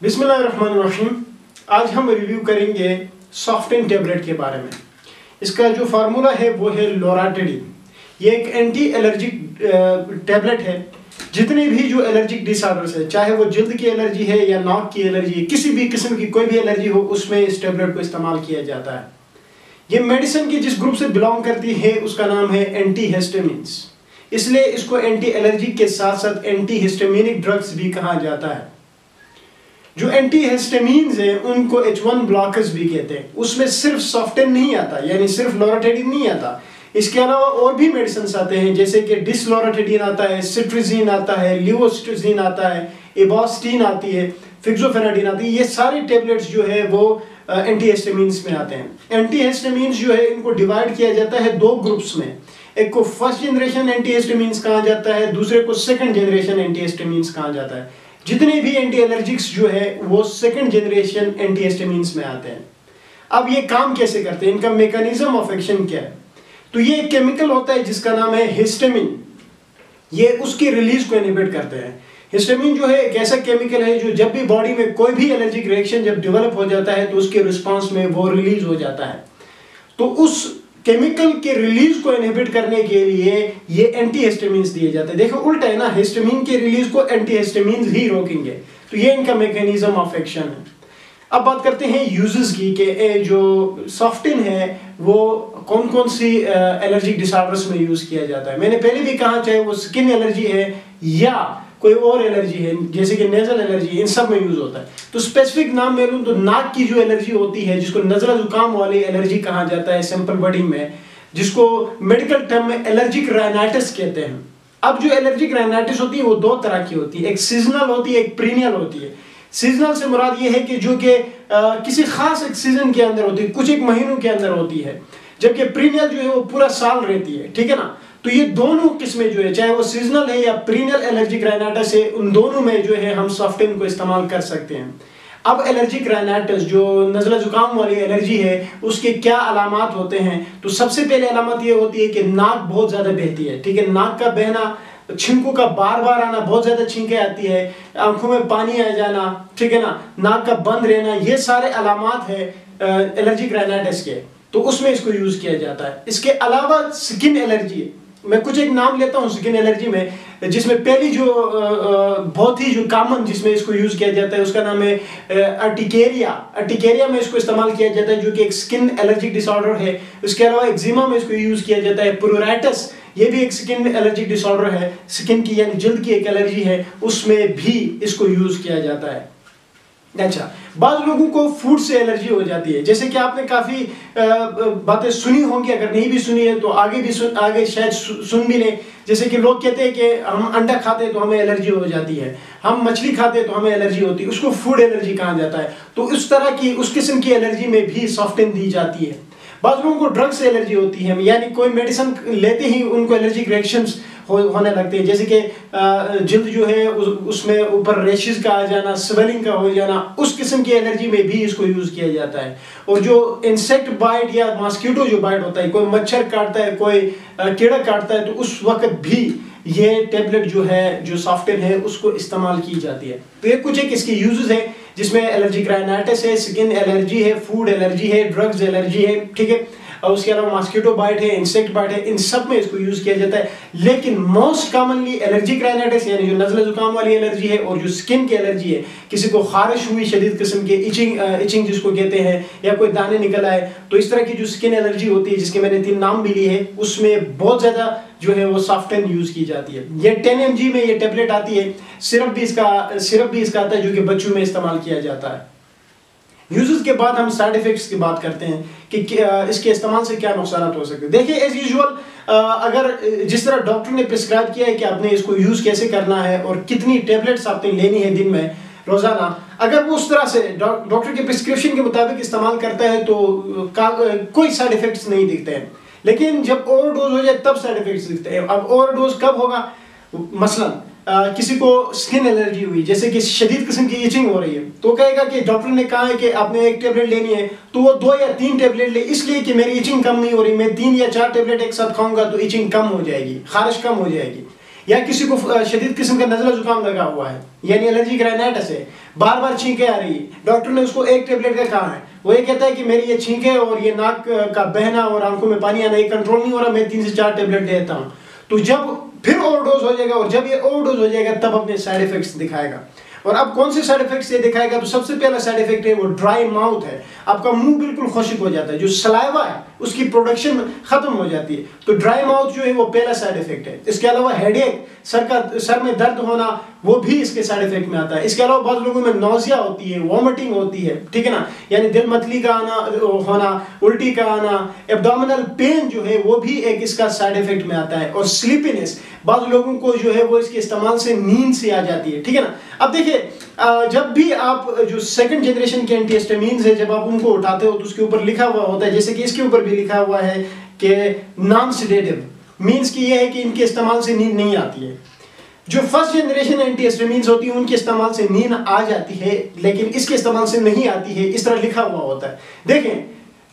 बिस्मिल्लाहिर्रहमानिर्रहीम। आज हम रिव्यू करेंगे सॉफ्टेन टैबलेट के बारे में। इसका जो फार्मूला है वो है लोराटिडिन। ये एक एंटी एलर्जिक टैबलेट है। जितने भी जो एलर्जिक डिसऑर्डर्स है, चाहे वो जल्द की एलर्जी है या नाक की एलर्जी है, किसी भी किस्म की कोई भी एलर्जी हो, उसमें इस टैबलेट को इस्तेमाल किया जाता है। ये मेडिसिन की जिस ग्रुप से बिलोंग करती है उसका नाम है एंटी हिस्टामिन्स, इसलिए इसको एंटी एलर्जिक के साथ साथ एंटी हिस्टामिनिक ड्रग्स भी कहा जाता है। जो एंटी हिस्टामिन्स है उनको H1 ब्लॉकर्स भी कहते हैं। उसमें सिर्फ सॉफ्टेन नहीं आता, यानी सिर्फ लोराटिडिन नहीं आता, इसके अलावा और भी मेडिसिन आते हैं, जैसे कि डिसलोराटिडिन आता है, सिट्रिजिन आता है, लिवोसिट्रिजिन आता है, एबॉस्टीन आती है, फिक्सोफेनाडिन आती है। ये सारे टेबलेट्स जो है वो एंटी हिस्टामिन्स में आते हैं। एंटी हिस्टामिन्स जो है इनको डिवाइड किया जाता है दो ग्रुप्स में। एक को फर्स्ट जनरेशन एंटी हिस्टामिन्स कहा जाता है, दूसरे को सेकंड जनरेशन एंटी हिस्टामिन्स कहा जाता है। जितने भी एंटी एलर्जिक्स जो है वो सेकंड जनरेशन एंटी हिस्टामिन्स में आते हैं। अब ये काम कैसे करते हैं, इनका मैकेनिज्म ऑफ एक्शन क्या है? तो ये एक केमिकल होता है जिसका नाम है हिस्टामिन। ये उसकी रिलीज को इनहिबिट करते हैं। हिस्टामिन जो है एक ऐसा केमिकल है जो जब भी बॉडी में कोई भी एलर्जिक रिएक्शन जब डेवलप हो जाता है तो उसके रिस्पांस में वो रिलीज हो जाता है। तो उस केमिकल के रिलीज को इनहिबिट करने के लिए ये एंटी हिस्टामिन्स दिए जाते हैं। देखो उल्टा है ना, हिस्टामिन के रिलीज को एंटी हिस्टामिन्स ही रोकेंगे। तो ये इनका मैकेनिज्म ऑफ एक्शन है। अब बात करते हैं यूजेस की कि जो सॉफ्टेन है वो कौन कौन सी एलर्जिक डिसऑर्डर्स में यूज किया जाता है। मैंने पहले भी कहा, चाहे वो स्किन एलर्जी है या कोई और एलर्जी है जैसे कि नेजल एलर्जी, इन सब में यूज होता है। तो स्पेसिफिक नाम मैं लूं तो नाक की जो एलर्जी होती है जिसको नजला जुकाम वाली एलर्जी कहा जाता है सिंपल वर्डिंग में, जिसको मेडिकल टर्म में एलर्जिक राइनाइटिस कहते हैं। अब जो एलर्जिक राइनाइटिस होती है वो दो तरह की होती है, एक सीजनल होती है, एक पीरियड होती है। सीजनल से मुराद ये है कि जो कि किसी खास एक सीजन के अंदर होती है, कुछ एक महीनों के अंदर होती है, जबकि पीरियड जो है वो पूरा साल रहती है। ठीक है ना। तो ये दोनों किस्में जो है, चाहे वो सीजनल है या पीरियड एलर्जिक राइनाइटिस है, उन दोनों में जो है हम सॉफ्टेन को इस्तेमाल कर सकते हैं। अब एलर्जिक राइनाइटिस जो नज़ला जुकाम वाली एलर्जी है उसके क्या अलामात होते हैं? तो सबसे पहले अलामत ये होती है कि नाक बहुत ज्यादा बहती है। ठीक है, नाक का बहना, छींकों का बार बार आना, बहुत ज्यादा छींकें आती है, आंखों में पानी आ जाना, ठीक है ना, नाक का बंद रहना, ये सारे अलामात है एलर्जिक राइनाइटिस के। तो उसमें इसको यूज किया जाता है। इसके अलावा स्किन एलर्जी है, मैं कुछ एक नाम लेता हूं स्किन एलर्जी में, जिसमें पहली जो बहुत ही जो कॉमन जिसमें इसको यूज किया जाता है उसका नाम है अर्टिकेरिया। अर्टिकेरिया में इसको इस्तेमाल किया जाता है जो कि एक स्किन एलर्जिक डिसऑर्डर है। उसके अलावा एक्जिमा में इसको यूज किया जाता है। प्यूराइटिस, ये भी एक स्किन एलर्जिक डिसऑर्डर है, स्किन की यानी जल्द की एक एलर्जी है, उसमें भी इसको यूज किया जाता है। अच्छा, बाद लोगों को फूड से एलर्जी हो जाती है, जैसे कि आपने काफी बातें सुनी होंगी, अगर नहीं भी सुनी है तो आगे शायद सुन भी लें। जैसे कि लोग कहते हैं कि हम अंडा खाते हैं तो हमें एलर्जी हो जाती है, हम मछली खाते हैं तो हमें एलर्जी होती है, उसको फूड एलर्जी कहा जाता है। तो उस तरह की उस किस्म की एलर्जी में भी सॉफ्टेन दी जाती है। बाद लोगों को ड्रग से एलर्जी होती है, यानी कोई मेडिसिन लेते ही उनको एलर्जिक रिएक्शंस होने लगते हैं, जैसे कि जल्द जो है उसमें ऊपर रेशेस का आ जाना, स्वेलिंग का हो जाना, उस किस्म की एलर्जी में भी इसको यूज किया जाता है। और जो इंसेक्ट बाइट या मॉस्किटो जो बाइट होता है, कोई मच्छर काटता है, कोई कीड़ा काटता है, तो उस वक्त भी ये टेबलेट जो है, जो सॉफ्टेन है, उसको इस्तेमाल की जाती है। तो ये कुछ एक इसके यूजेस है जिसमें एलर्जिक राइनाइटिस है, स्किन एलर्जी है, फूड एलर्जी है, ड्रग्स एलर्जी है, ठीक है, और उसके अलावा मॉस्किटो बाइट है, इंसेक्ट बाइट है, इन सब में इसको यूज किया जाता है। लेकिन मोस्ट कॉमनली एलर्जिक राइनाइटिस यानी जो नज़ला जुकाम वाली एलर्जी है और जो स्किन की एलर्जी है, किसी को खारिश हुई शदीद किस्म के इचिंग जिसको कहते हैं, या कोई दाने निकल आए, तो इस तरह की जो स्किन एलर्जी होती है जिसके मैंने 3 नाम भी लिए हैं, उसमें बहुत ज्यादा जो है वो सॉफ्टेन यूज की जाती है। ये 10 mg में ये टेबलेट आती है। सिरप भी इसका आता है जो कि बच्चों में इस्तेमाल किया जाता है। यूजेस के बाद हम साइड इफेक्ट्स की बात करते हैं कि इसके इस्तेमाल से क्या नुकसान हो सकते हैं। देखिए, एज यूजुअल अगर जिस तरह डॉक्टर ने प्रिस्क्राइब किया है कि आपने इसको यूज कैसे करना है और कितनी टेबलेट्स आपने लेनी है दिन में रोजाना, अगर वो उस तरह से डॉक्टर के प्रिस्क्रिप्शन के मुताबिक इस्तेमाल करता है तो कोई साइड इफेक्ट्स नहीं दिखते हैं। लेकिन जब ओवरडोज हो जाए तब साइड इफेक्ट्स दिखते हैं। अब ओवरडोज कब होगा? मसलन किसी को स्किन एलर्जी हुई, जैसे कि शदीद किस्म की इचिंग हो रही है, तो कहेगा कि डॉक्टर ने कहा है कि आपने 1 टेबलेट लेनी है, तो वो 2 या 3 टेबलेट ले, इसलिए कि मेरी इचिंग कम नहीं हो रही, मैं 3 या 4 टेबलेट एक साथ खाऊंगा तो इचिंग कम हो जाएगी, खारिश कम हो जाएगी। या किसी को शदीद किस्म का नज़ला जुकाम लगा हुआ है यानी एलर्जिक राइनाइटिस है, बार बार छींकें आ रही है, डॉक्टर ने उसको एक टेबलेट का कहा है, वो ये कहता है कि मेरी ये छींकें और ये नाक का बहना और आंखों में पानी आना ये कंट्रोल नहीं हो रहा, मैं 3 से 4 टेबलेट देता हूँ। तो जब फिर ओवरडोज हो जाएगा और जब ये ओवरडोज हो जाएगा तब अपने साइड इफेक्ट्स दिखाएगा। और अब कौन से साइड इफेक्ट्स ये दिखाएगा? तो सबसे पहला साइड इफेक्ट है वो ड्राई माउथ है, आपका मुंह बिल्कुल खुश्क हो जाता है, जो सलाइवा है उसकी प्रोडक्शन खत्म हो जाती है। तो ड्राई माउथ जो है वो पहला साइड इफेक्ट है। इसके अलावा हेडेक, सर में दर्द होना, वो भी इसके साइड इफेक्ट में आता है। इसके अलावा बहुत लोगों में नौजिया होती है, वॉमिटिंग होती है, ठीक है ना, यानी दिल मतली का आना होना, उल्टी का आना, एब्डोमिनल पेन जो है वो भी एक इसका साइड इफेक्ट में आता है। और स्लीपीनेस, बहुत लोगों को जो है वो इसके इस्तेमाल से नींद से आ जाती है, ठीक है ना। अब देखिए जब भी आप जो सेकंड जनरेशन के एंटीहिस्टामिन्स है जब आप उनको उठाते हो तो उसके ऊपर लिखा हुआ होता है, जैसे कि इसके ऊपर भी लिखा हुआ है कि नॉन सेडेटिव, मींस कि ये है कि इनके इस्तेमाल से नींद नहीं आती है। जो फर्स्ट जनरेशन एंटीहिस्टामिन्स होती है उनके इस्तेमाल से नींद आ जाती है, लेकिन इसके इस्तेमाल से नहीं आती है, इस तरह लिखा हुआ होता है। देखें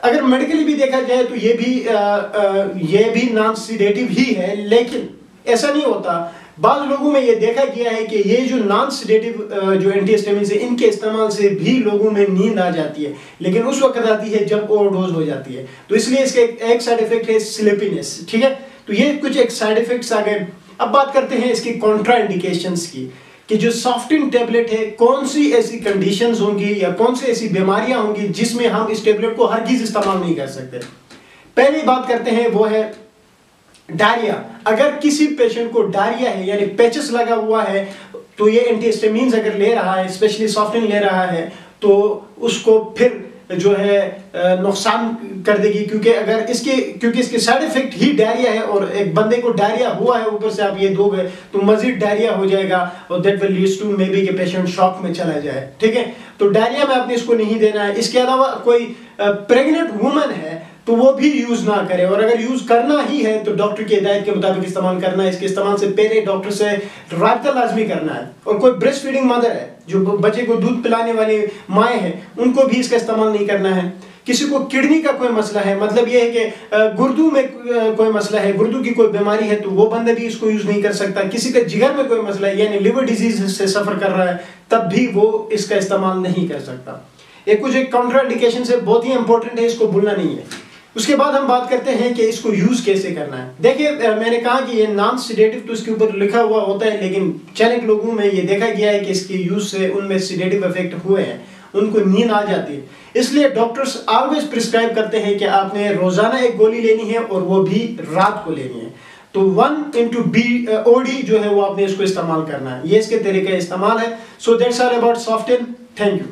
अगर मेडिकली भी देखा जाए तो ये भी नॉन सेडेटिव ही है, लेकिन ऐसा नहीं होता। बाद लोगों में ये देखा गया है कि ये जो नॉन सेडेटिव जो एंटीहिस्टामिन्स है इनके इस्तेमाल से भी लोगों में नींद आ जाती है, लेकिन उस वक्त आती है जब ओवरडोज हो जाती है। तो इसलिए इसका एक साइड इफेक्ट है स्लीपीनेस, ठीक है। तो ये कुछ एक साइड इफेक्ट्स आ गए। अब बात करते हैं इसकी कॉन्ट्रा इंडिकेशंस की, कि जो सॉफ्टिन टेबलेट है कौन सी ऐसी कंडीशंस होंगी या कौन सी ऐसी बीमारियां होंगी जिसमें हम इस टेबलेट को हरगिज इस्तेमाल नहीं कर सकते। पहली बात करते हैं वो है डायरिया। अगर किसी पेशेंट को डायरिया है यानी पेचिस लगा हुआ है तो ये एंटीहिस्टामिन्स अगर ले रहा है, स्पेशली सॉफ्टिन ले रहा है, तो उसको फिर जो है नुकसान कर देगी, क्योंकि इसके साइड इफेक्ट ही डायरिया है। और एक बंदे को डायरिया हुआ है, ऊपर से आप ये दोगे तो मजीद डायरिया हो जाएगा और that will lead to maybe कि पेशेंट शॉक में चला जाए, ठीक है। तो डायरिया में आपने इसको नहीं देना है। इसके अलावा कोई प्रेग्नेंट वुमन है तो वो भी यूज ना करे, और अगर यूज करना ही है तो डॉक्टर की हिदायत के मुताबिक इस्तेमाल करना है। इसके इस्तेमाल से पहले डॉक्टर से राब्ता लाजमी करना है। और कोई ब्रेस्ट फीडिंग मदर है, जो बच्चे को दूध पिलाने वाली माएँ हैं, उनको भी इसका इस्तेमाल नहीं करना है। किसी को किडनी का कोई मसला है, मतलब ये है कि गुर्दू में कोई मसला है, गुर्दू की कोई बीमारी है, तो वो बंदा भी इसको यूज नहीं कर सकता। किसी का जिगर में कोई मसला है यानी लिवर डिजीज से सफर कर रहा है, तब भी वो इसका इस्तेमाल नहीं कर सकता। ये कुछ एक कॉन्ट्राइंडिकेशन से बहुत ही इंपॉर्टेंट है, इसको भूलना नहीं है। उसके बाद हम बात करते हैं कि इसको यूज कैसे करना है। देखिए मैंने कहा कि ये नॉन सेडेटिव तो इसके ऊपर लिखा हुआ होता है, लेकिन चंद लोगों में ये देखा गया है कि इसके यूज से उनमें सेडेटिव इफेक्ट हुए हैं, उनको नींद आ जाती है। इसलिए डॉक्टर्स ऑलवेज प्रिस्क्राइब करते हैं कि आपने रोजाना एक गोली लेनी है और वो भी रात को लेनी है। तो 1/OD जो है वो आपने इसको इस्तेमाल करना है। ये इसके तरीके इस्तेमाल है। सो दैट्स ऑल अबाउट सॉफ्टिन। Thank you.